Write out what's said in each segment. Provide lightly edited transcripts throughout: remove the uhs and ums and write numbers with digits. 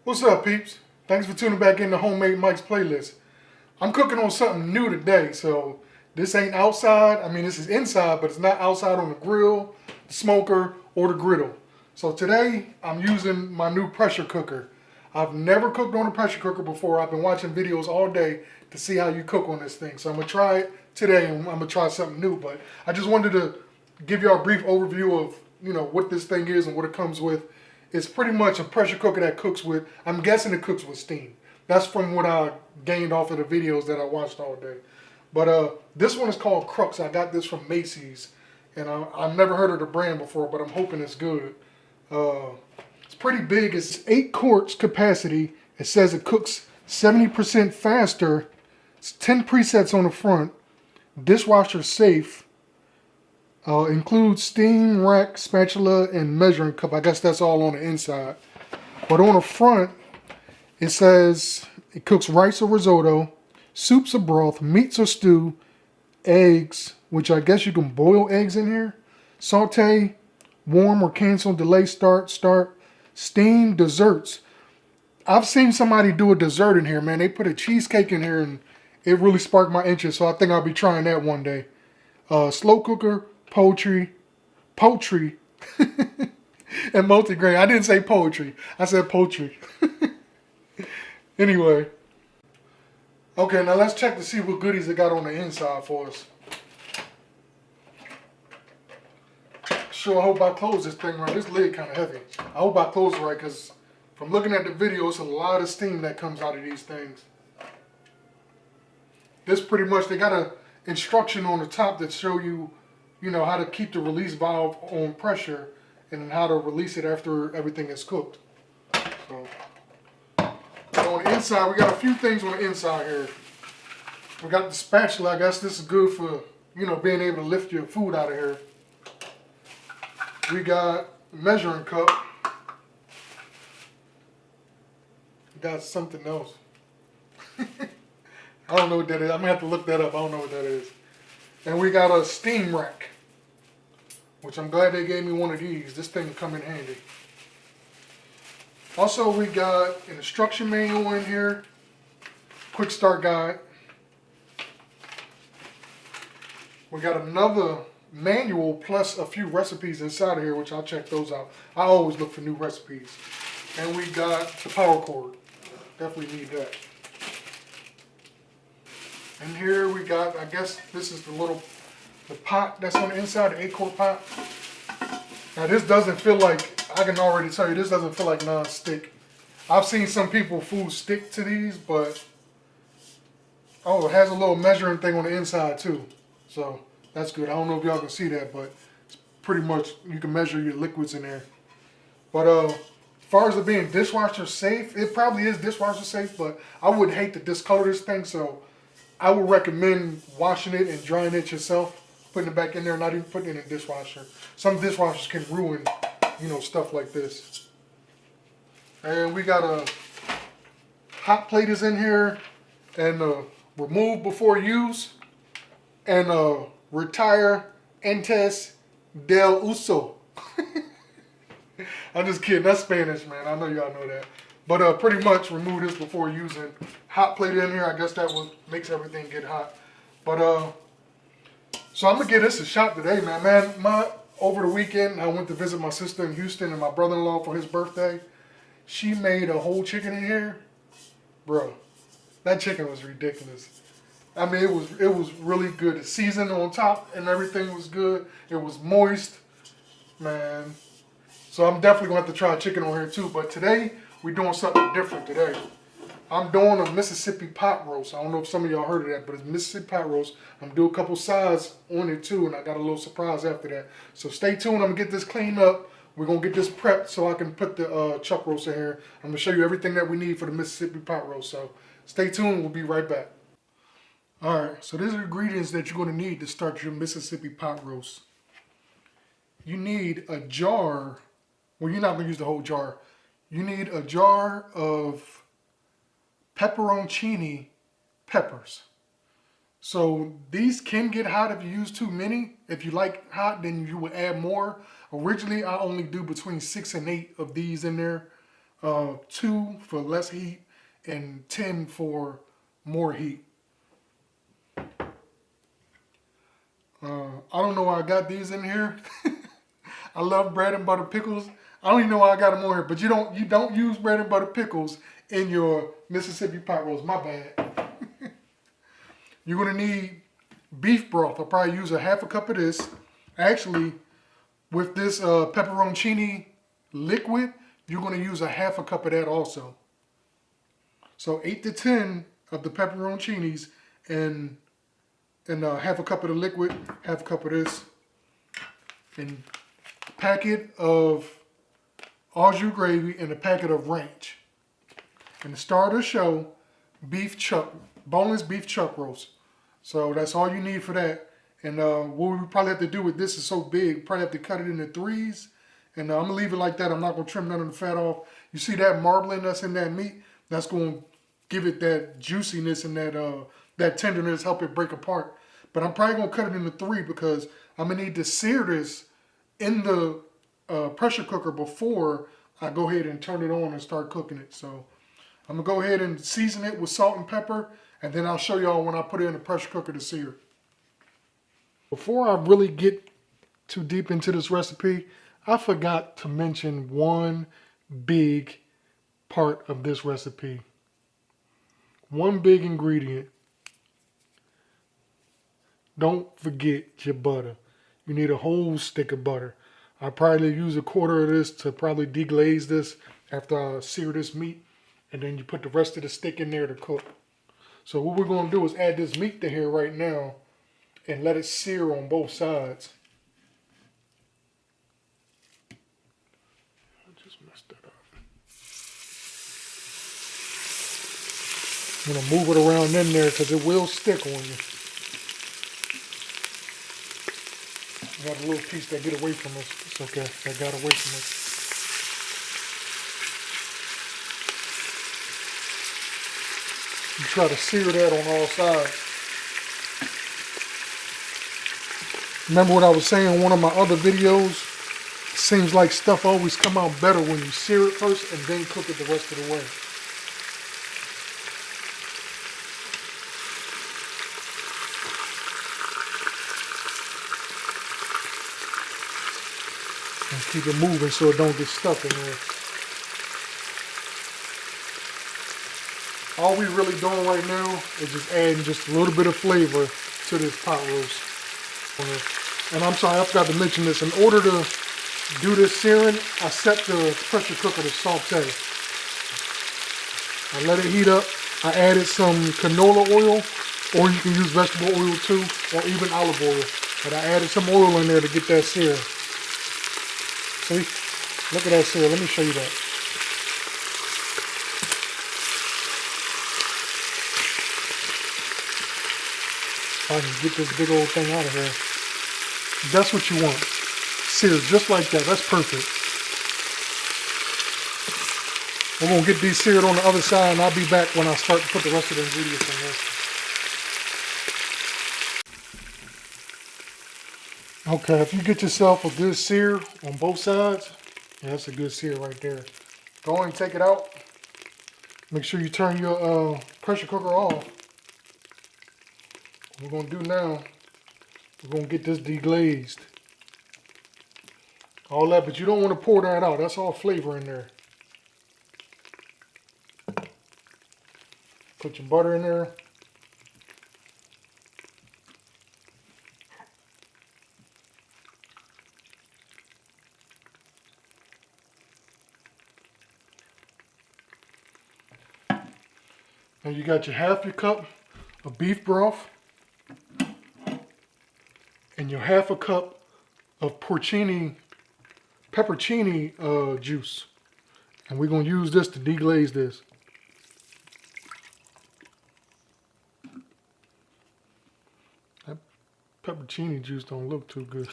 What's up, peeps? Thanks for tuning back in to Homemade Mike's playlist. I'm cooking on something new today, so this ain't outside. I mean, this is inside, but it's not outside on the grill, the smoker, or the griddle. So today, I'm using my new pressure cooker. I've never cooked on a pressure cooker before. I've been watching videos all day to see how you cook on this thing. So I'm going to try it today, and I'm going to try something new. But I just wanted to give y'all a brief overview of, what this thing is and what it comes with. It's pretty much a pressure cooker that cooks with, I'm guessing it cooks with steam. That's from what I gained off of the videos that I watched all day. But this one is called Crux. I got this from Macy's. And I've never heard of the brand before, but I'm hoping it's good. It's pretty big. It's 8 quarts capacity. It says it cooks 70% faster. It's 10 presets on the front. Dishwasher safe. Includes steam rack, spatula, and measuring cup. I guess that's all on the inside. But on the front, it says it cooks rice or risotto, soups or broth, meats or stew, eggs, which I guess you can boil eggs in here, saute, warm or cancel, delay, start, steam, desserts. I've seen somebody do a dessert in here, man. They put a cheesecake in here, and it really sparked my interest, so I think I'll be trying that one day. Slow cooker, poultry, and multigrain. I didn't say poetry. I said poultry. Anyway. Okay, now let's check to see what goodies it got on the inside for us. Sure, I hope I close this thing right. This lid kind of heavy. I hope I close it right, because from looking at the video, it's a lot of steam that comes out of these things. This pretty much, they got an instruction on the top that show you, how to keep the release valve on pressure and how to release it after everything is cooked. So on the inside, we got a few things on the inside here. We got the spatula. I guess this is good for, being able to lift your food out of here. We got measuring cup. We got something else. I don't know what that is. I'm going to have to look that up. I don't know what that is. And we got a steam rack, which I'm glad they gave me one of these. This thing will come in handy. Also, we got an instruction manual in here, quick start guide. We got another manual plus a few recipes inside of here, which I'll check those out. I always look for new recipes. And we got the power cord. Definitely need that. And here we got, I guess this is the pot that's on the inside, the 8-quart pot. Now this doesn't feel like, I can already tell you, this doesn't feel like non-stick. I've seen some people food stick to these, but, it has a little measuring thing on the inside too. So that's good. I don't know if y'all can see that, but it's pretty much, you can measure your liquids in there. But as far as it being dishwasher safe, it probably is dishwasher safe, but I would hate to discolor this thing, so I would recommend washing it and drying it yourself, putting it back in there, not even putting it in a dishwasher. Some dishwashers can ruin, stuff like this. And we got a hot plate is in here, and remove before use, and retire antes del uso. I'm just kidding. That's Spanish, man. I know y'all know that. But pretty much remove this before using. Hot plate in here. I guess that makes everything get hot. But so I'm gonna give this a shot today, man. Over the weekend I went to visit my sister in Houston and my brother-in-law for his birthday. She made a whole chicken in here, bro. That chicken was ridiculous. I mean, it was really good. The seasoning on top and everything was good. It was moist, man. So I'm definitely gonna have to try chicken on here too. But today we're doing something different today. I'm doing a Mississippi pot roast. I don't know if some of y'all heard of that, but it's Mississippi pot roast. I'm gonna do a couple sides on it too, and I got a little surprise after that. So stay tuned. I'm gonna get this cleaned up. We're gonna get this prepped so I can put the chuck roast in here. I'm gonna show you everything that we need for the Mississippi pot roast. So stay tuned. We'll be right back. All right. So these are the ingredients that you're gonna need to start your Mississippi pot roast. You need a jar. Well, you're not gonna use the whole jar. You need a jar of pepperoncini peppers. So these can get hot if you use too many. If you like hot, then you would add more. Originally, I only do between 6 and 8 of these in there. 2 for less heat and 10 for more heat. I don't know why I got these in here. I love bread and butter pickles. I don't even know why I got them on here, but you don't use bread and butter pickles in your Mississippi pot roast. My bad. You're gonna need beef broth. I'll probably use a half a cup of this. Actually, with this pepperoncini liquid, you're gonna use a half a cup of that also. So 8 to 10 of the pepperoncinis and half a cup of the liquid, half a cup of this, and a packet of au jus gravy and a packet of ranch. And to start the show, boneless beef chuck roast. So that's all you need for that. And what we probably have to do with this is so big, probably have to cut it into 3s. And I'm gonna leave it like that. I'm not gonna trim none of the fat off. You see that marbling that's in that meat? That's gonna give it that juiciness and that tenderness, help it break apart. But I'm probably gonna cut it into 3 because I'm gonna need to sear this in the pressure cooker before I go ahead and turn it on and start cooking it. So I'm gonna go ahead and season it with salt and pepper, and then I'll show y'all when I put it in the pressure cooker to sear. Before I really get too deep into this recipe, I forgot to mention one big part of this recipe. One big ingredient. Don't forget your butter. You need a whole stick of butter. I probably use a quarter of this to probably deglaze this after I sear this meat. And then you put the rest of the stick in there to cook. So what we're going to do is add this meat to here right now and let it sear on both sides. I just messed that up. I'm going to move it around in there because it will stick on you. I got a little piece that get away from us. It's okay. That got away from us. You try to sear that on all sides. Remember what I was saying in one of my other videos? It seems like stuff always come out better when you sear it first and then cook it the rest of the way. And keep it moving so it don't get stuck in there. All we're really doing right now is just adding just a little bit of flavor to this pot roast. And I'm sorry, I forgot to mention this. In order to do this searing, I set the pressure cooker to saute. I let it heat up. I added some canola oil, or you can use vegetable oil too, or even olive oil. But I added some oil in there to get that sear. See? Look at that sear. Let me show you that. I can get this big old thing out of here. That's what you want. Seared just like that. That's perfect. We're going to get these seared on the other side, and I'll be back when I start to put the rest of the ingredients in there. Okay, if you get yourself a good sear on both sides, yeah, that's a good sear right there. Go ahead and take it out. Make sure you turn your pressure cooker off. What we're going to do now, we're going to get this deglazed. All that, but you don't want to pour that out. That's all flavor in there. Put your butter in there. And you got your half your cup of beef broth. And your half a cup of pepperoncini juice. And we're going to use this to deglaze this. That pepperoncini juice don't look too good.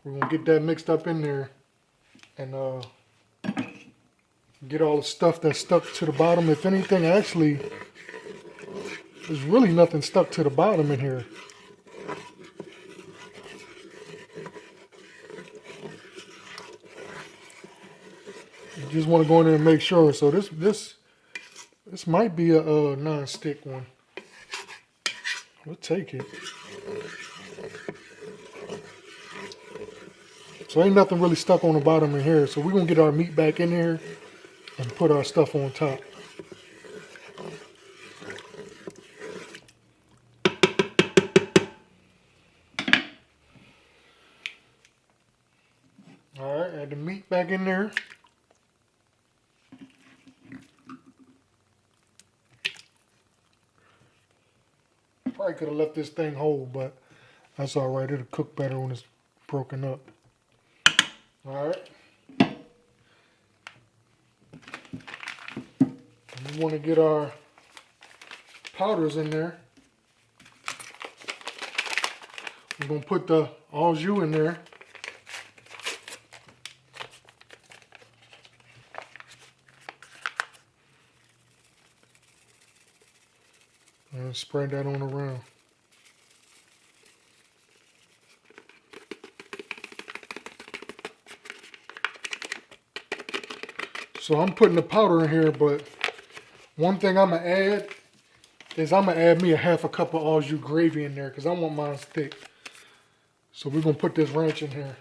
We're going to get that mixed up in there and get all the stuff that's stuck to the bottom. If anything, actually, there's really nothing stuck to the bottom in here. You just want to go in there and make sure. So this might be a non-stick one. We'll take it. So ain't nothing really stuck on the bottom in here. So we're gonna get our meat back in here and put our stuff on top. All right, add the meat back in there. Probably could have left this thing whole, but that's all right. It'll cook better when it's broken up. All right. And we want to get our powders in there. We're going to put the au jus in there. And spread that on around. So I'm putting the powder in here, but one thing I'm going to add is I'm going to add me a half a cup of au jus gravy in there because I want mine thick. So we're going to put this ranch in here.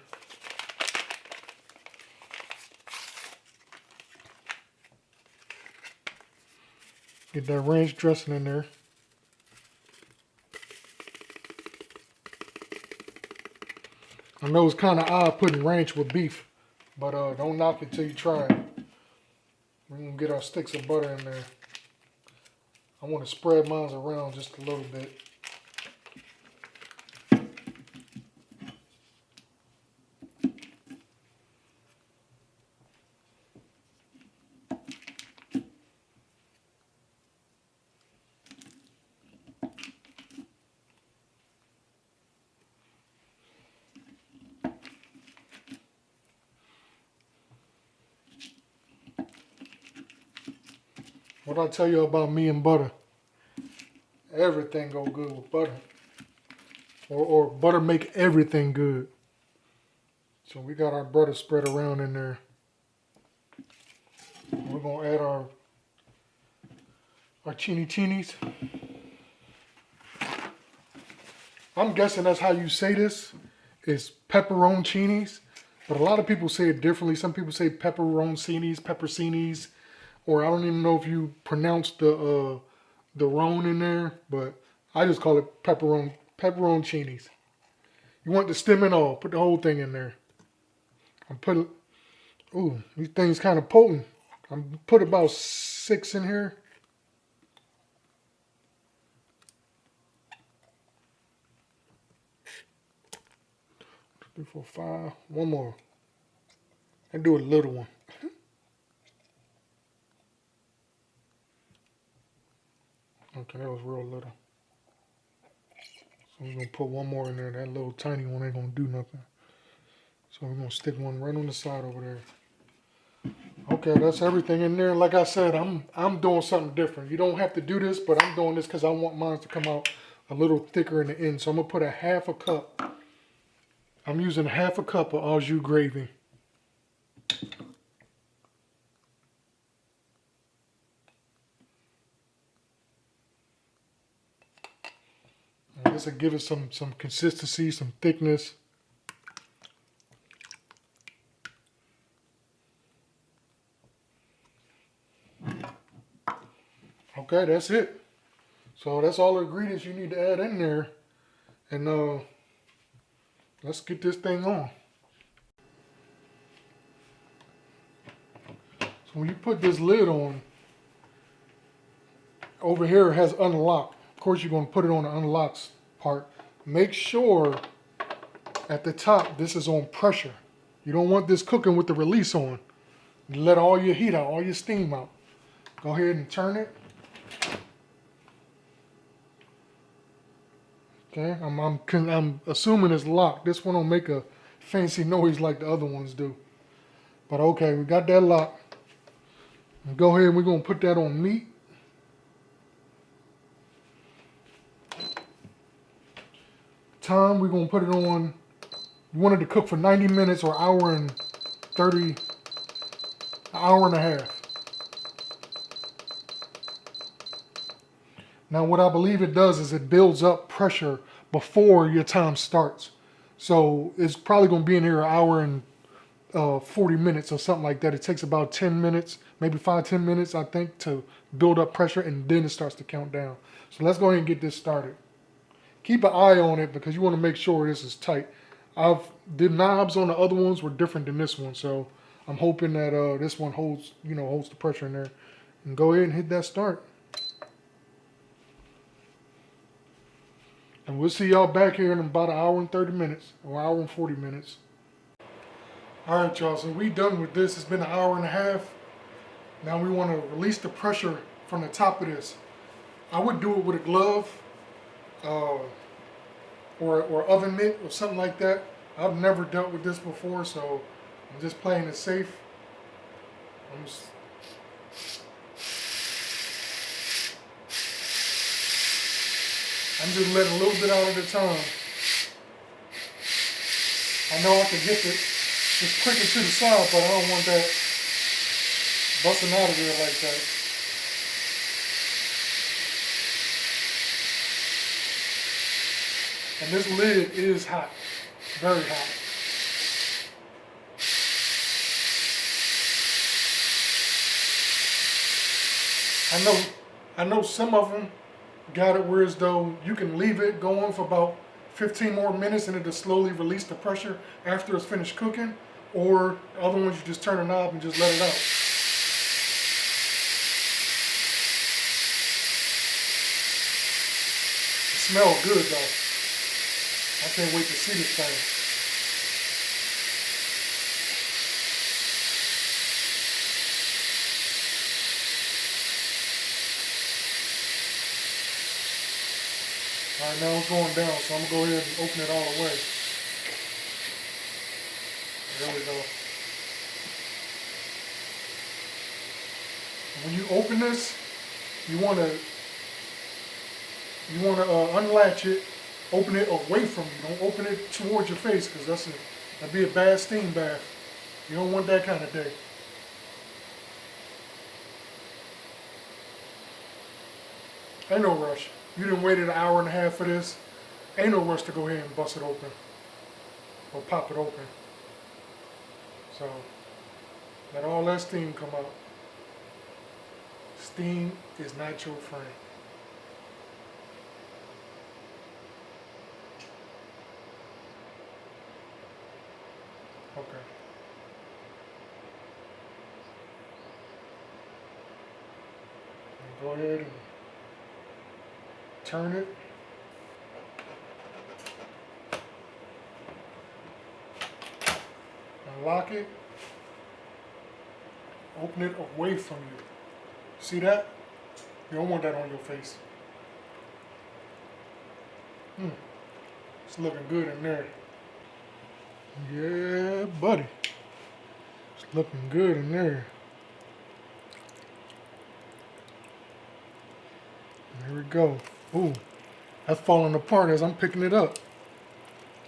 Get that ranch dressing in there. I know it's kind of odd putting ranch with beef, but don't knock it till you try it. We're going to get our sticks of butter in there. I want to spread mine around just a little bit. What I tell you about me and butter? Everything go good with butter. Or butter make everything good. So we got our butter spread around in there. We're gonna add our chinies. I'm guessing that's how you say this. It's pepperoncinis, but a lot of people say it differently. Some people say pepperoncinis, or I don't even know if you pronounce the "ron" in there, but I just call it pepperoncinis. You want the stem and all, put the whole thing in there. I'm putting, ooh, these things kind of potent. I'm put about 6 in here. Three, 4, 5. One more. And do a little one. Okay, that was real little. So we're going to put one more in there. That little tiny one ain't going to do nothing. So we're going to stick one right on the side over there. Okay, that's everything in there. Like I said, I'm doing something different. You don't have to do this, but I'm doing this because I want mine to come out a little thicker in the end. So I'm going to put a half a cup. I'm using half a cup of au jus gravy. This will give it some consistency, some thickness. Okay, that's it. So that's all the ingredients you need to add in there. And let's get this thing on. So when you put this lid on, over here it has unlock. Of course, you're going to put it on the unlocks part. Make sure at the top this is on pressure. You don't want this cooking with the release on. You let all your heat out, all your steam out. Go ahead and turn it. Okay, I'm assuming it's locked. This one don't make a fancy noise like the other ones do. But okay, we got that locked. And go ahead and we're going to put that on meat. Time, we're going to put it on, you want it to cook for 90 minutes or hour and hour and a half. Now what I believe it does is it builds up pressure before your time starts. So it's probably going to be in here an hour and 40 minutes or something like that. It takes about 10 minutes, maybe 5-10 minutes, I think, to build up pressure, and then it starts to count down. So let's go ahead and get this started. Keep an eye on it because you want to make sure this is tight. The knobs on the other ones were different than this one, so I'm hoping that this one holds the pressure in there. And go ahead and hit that start. And we'll see y'all back here in about an hour and 30 minutes, or hour and 40 minutes. All right, y'all, so we done with this. It's been an hour and a half. Now we want to release the pressure from the top of this. I would do it with a glove or oven mitt or something like that. I've never dealt with this before, so I'm just playing it safe. I'm just letting a little bit out at a time. I know I can get it just quicker to the side, but I don't want that busting out of there like that. And this lid is hot, very hot. I know some of them got it where as though you can leave it going for about 15 more minutes and it'll slowly release the pressure after it's finished cooking, or the other ones you just turn the knob and just let it out. It smells good though. I can't wait to see this thing. All right, now it's going down, so I'm gonna go ahead and open it all the way. There we go. When you open this, you wanna unlatch it, open it away from you. Don't open it towards your face, because that'd be a bad steam bath. You don't want that kind of day. Ain't no rush. You done waited an hour and a half for this. Ain't no rush to go ahead and bust it open or pop it open. So let all that steam come out. Steam is not your friend. Okay. And go ahead and turn it. Unlock it. Open it away from you. See that? You don't want that on your face. It's looking good in there. Yeah, buddy. It's looking good in there. There we go. Ooh, that's falling apart as I'm picking it up.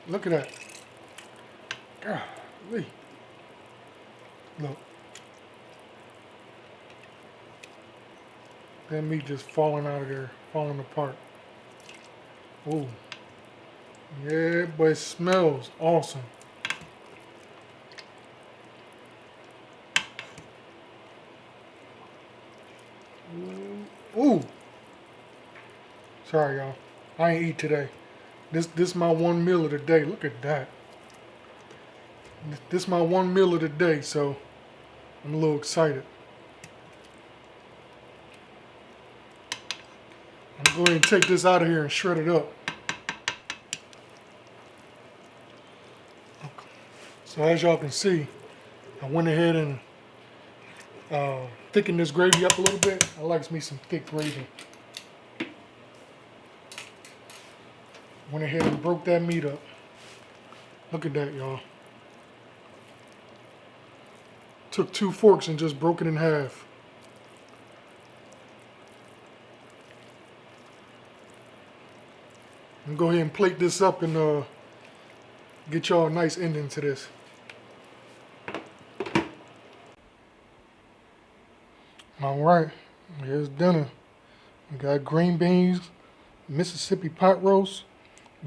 Look at that. Golly. Look. That meat just falling out of there, falling apart. Ooh. Yeah, but it smells awesome. Ooh. Sorry, y'all. I ain't eat today. This my one meal of the day. Look at that. This my one meal of the day, so I'm a little excited. I'm going to take this out of here and shred it up. So as y'all can see, I went ahead and thickened this gravy up a little bit. I like me some thick gravy. Went ahead and broke that meat up. Look at that, y'all. Took 2 forks and just broke it in half. And go ahead and plate this up and get y'all a nice ending to this. All right, here's dinner. We got green beans, Mississippi pot roast,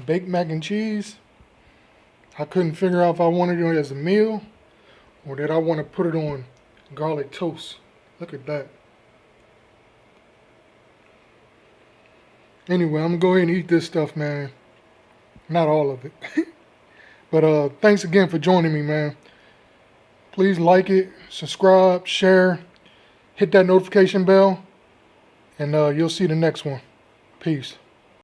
baked mac and cheese. I couldn't figure out if I wanted it as a meal or did I want to put it on garlic toast. Look at that. Anyway, I'm gonna go ahead and eat this stuff, man. Not all of it. But thanks again for joining me, man. Please like it, subscribe, share, hit that notification bell, and you'll see the next one. Peace.